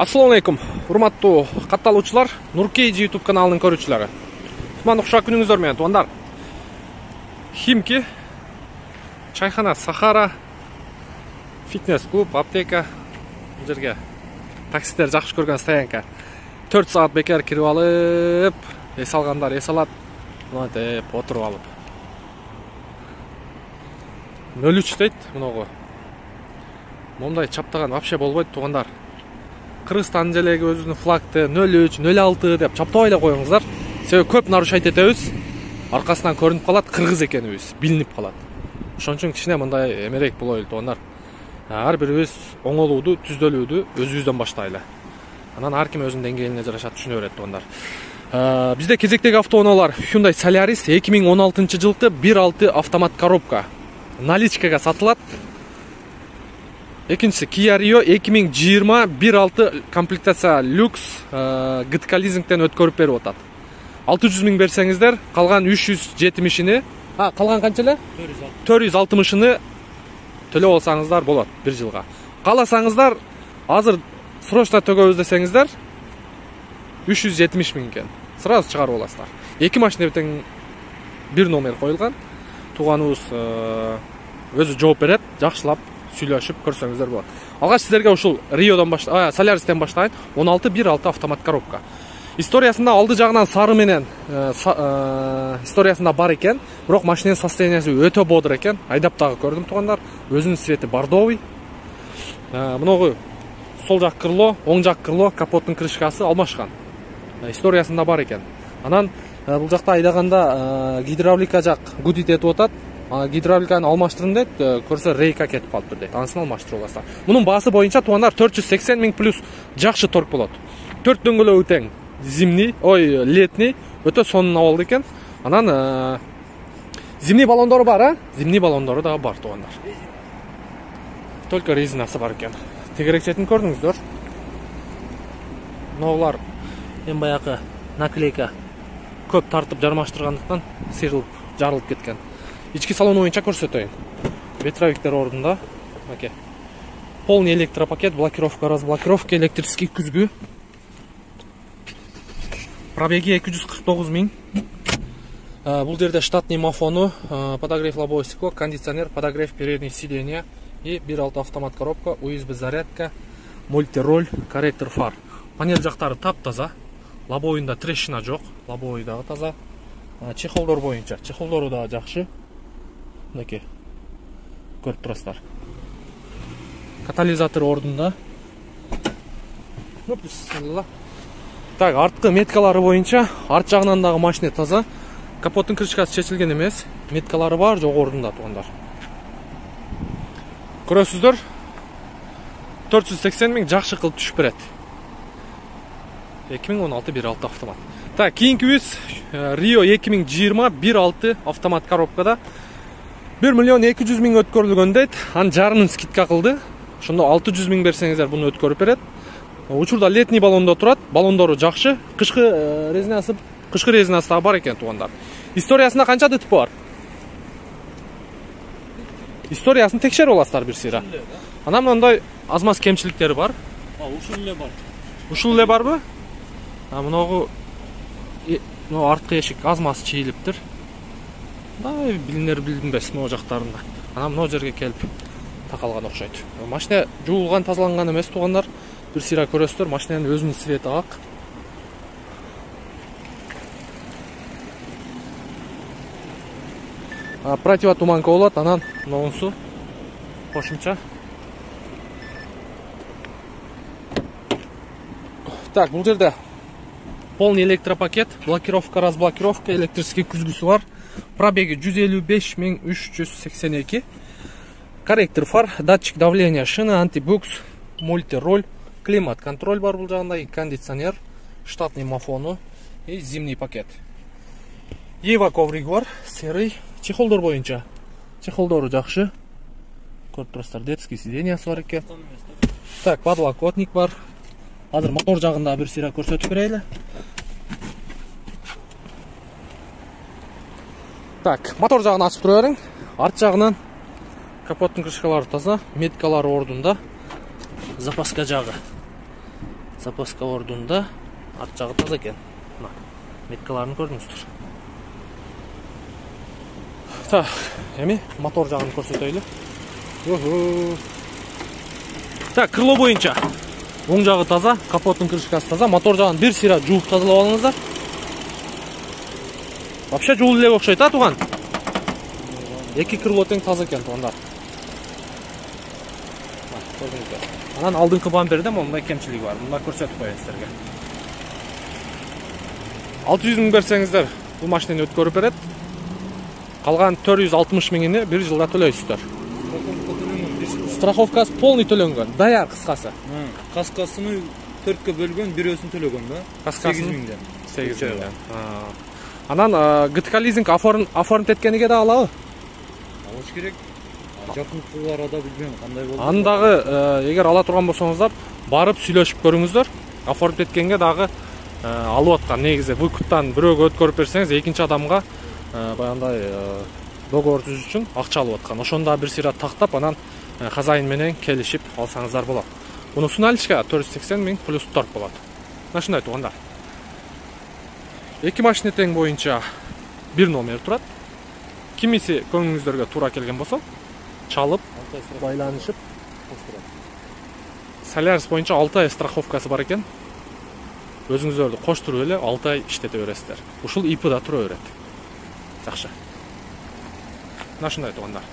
Assalamu алейкум, урматтуу катталуучулар, Нуркейджи YouTube каналынын көрүүчүлөрү. Кутмандуу кушак күнүңүздөр менен туугандар. Химки, чайхана, Сахара, фитнес-клуб, аптека, бул жерге такситтер жакшы көргөн стоянка. 4 саат бекер кирип алып, эс алгандар эс алат, мынтип отуруп алып. 03 дейт, мынагы. Мондай чаптаган вообще болбойт туугандар. Кыргызстан желеги өзүнүн флагты 03, 06 деп чаптабай эле коюңуздар. Себеби көп нарушать этебиз. Аркасынан көрүнүп калат, кыргыз экенибиз, билинип калат. Ошон үчүн кичине мындай эмерек болойлу туугандар. Ар бирибиз оңолууду, түздөлүүдү өзүбүздөн баштайлы. Анан ар ким өзүнүн деңгээлине жараша түшүнө берет туугандар. Бизде кезектеги автоунаалар Hyundai Solaris 2016 жылкы 1.6 автомат коробка. Наличкага сатылат. Экинчиси Kia Rio 2020 1.6 комплектация люкс ГТК лизингден өткөрүп берип атат. 600 миң берсеңиздер, калган 370-ини, калган канча эле? 460-ны төлөп алсаңыздар болот 1 жылга. Кааласаңыздар, азыр срочно төгөбүз десеңиздер, 370 миң экен. Сразу чыгарып аласыздар. Эки машина тең бир номер коюлган. Тууганыбыз өзү жооп берет, жакшылап сүйлөшүп көрсөңүздөр болот. Алгач сиздерге ушул Риодон Solaris'тен баштайын. 16 1.6 автомат коробка. Историясында алды жагынан сары менен историясында бар экен, бирок машинанын состояниясы өтө бодур экен. Айдап дагы көрдүм туугандар. Өзүнүн цвети бордовый. Мынагы сол жак крыло, оң жак крыло, капоттун крышкасы алмашкан. Историясында бар экен. Анан бул жакта айдаганда гидравлика жак гудит этип атат. Гидравликаны алмаштырым дейт, көрсө рейка кетип калыптыр дейт. Анысын алмаштырып аласыздар. Мунун баасы боюнча туугандар 480 миң плюс жакшы торг болот. 4 дөңгөлөгү тең, зимний, летний, өтө сонун абалда экен. Анан зимний баллондору бар, Зимний баллондору дагы бар туугандар. Только резинасы бар экен. Тегерек четин көрдүңүздөр. Мыналар эң баягы наклейка көп тартып жармаштыргандыктан сыйрылып, жарылып кеткен. Ички салон боюнча көрсөтөйүн. Ветровиктер ордунда. Оке. Полный электропакет, блокировка, разблокировка, электрический күзгү. Пробеги 249 миң. Бул жерде штатный мафону, подогрев лобовое стекло, кондиционер, подогрев передней сиденья и 1.6 автомат коробка, USB зарядка, мультироль, корректор фар. Панель жактары таптаза. Лобовойунда трещина жок, лобовой дагы таза. Чехолдор боюнча, чехолдору дагы жакшы. Мынакей. Көрүп турасыздар. Катализатор ордунда. Так, арткы меткалары боюнча, арт жагынан дагы машина таза. Капоттун крышкасы чечилген эмес. Меткалары бар, жок ордунда туугандар. Көрөсүздөр. 480 миң жакшы кылып түшүп берет. 2016 1.6 автомат. Так, кийинкибиз Rio 2020 1.6 автомат коробкада 1 миллион 200 миң өткөрүлгөн дейт. Анын жарымын скидка кылды. Ошондо 600 миң берсеңиздер буну өткөрүп берет. Учурда летний баллондо турат, баллондору жакшы. Кышкы резинасы дагы бар экен туугандар. Историясында канча ДТП бар? Историясын текшерип аласыздар бир сыйра. Анан мындай аз-маз кемчиликтери бар. Ушул эле бар. Ушул эле барбы? Мынагы арткы эшик аз-маз чийилиптир. Билинбес могу жактарында. Анан мына жерге келип такалган окшойт. Машина жуулган, тазаланган эмес туугандар. Бир сыйра көрөсүздөр, машинанын өзүнүн цвети ак. Противотуманка болот, анан могунсу кошумча. Так, бул жерде полный электропакет, блокировка, разблокировка, электрический күзгүсү бар. Пробеги 155 382. Корректор фар, датчик давления шины, антибукс, мультироль, климат-контроль бар бул жагында, и кондиционер, штатный мафону и зимний пакет. Ева коврик бар, серый. Чехолдор боюнча. Чехолдору жакшы. Көрүп турасыздар, детский сиденьясы бар экен. Так, подлокотник бар. Азыр мотор жагында бир сыйра көрсөтүп берели. Так, мотор жагын ачып тура бериң. Арт жагынан капоттун крышкалары таза, меткалары ордунда. Запаска жагы. Запаска ордунда арт жагы таза экен. Мына меткаларын көрдүңүздөр. Так, эми мотор жагын көрсөтөйлү. Так, крыло боюнча оң жагы таза, капоттун крышкасы таза, мотор жагын бир сыйра жууп тазалап алыңыздар. Вообще жуулу эле окшойт, а тууган? Эки крыло тең таза экен туугандар. Анан алдыңкы бамперде мондай кемчилиги бар. Мында көрсөтүп коеюн силерге. 600 миң берсеңиздер, бул машинени өткөрүп берет. Калган 460 миңини бир жылда төлөйсүздөр. Страховкасы полный төлөнгөн. Даяр кыскасы. Каскасыны 4кө бөлгөн, бирөөсүн төлөгөн да? 8 миңден. 8 миңден. Анан ГТК лизинг оформить эткениге да алабы? Алыш керек. Жакынкылар ада билбейм кандай болду. Андагы эгер ала турган болсоңуздар, барып сүйлөшүп көрүңүздөр. Оформить эткенге дагы алып аткан. Негизи выкуптан бирөөгө өткөрүп берсеңиз, экинчи адамга баягындай договор түзүш үчүн акча алып аткан. Ошондо бир сыйра тактап, анан хозяин менен келишип алсаңыздар болот. Мунусу наличка 480 миң плюс торг болот. Ушундай туугандар. Эки машина тең боюнча бир номер турат. Кимиси көңүлүңүздөргө туура келген болсо, чалып, байланышып коштурат. Солярис боюнча 6 ай страховкасы бар экен. Өзүңүздөрдү коштуруп эле 6 ай иштете бересиздер. Ушул ИП да тура берет. Жакшы. Ушундай туугандар.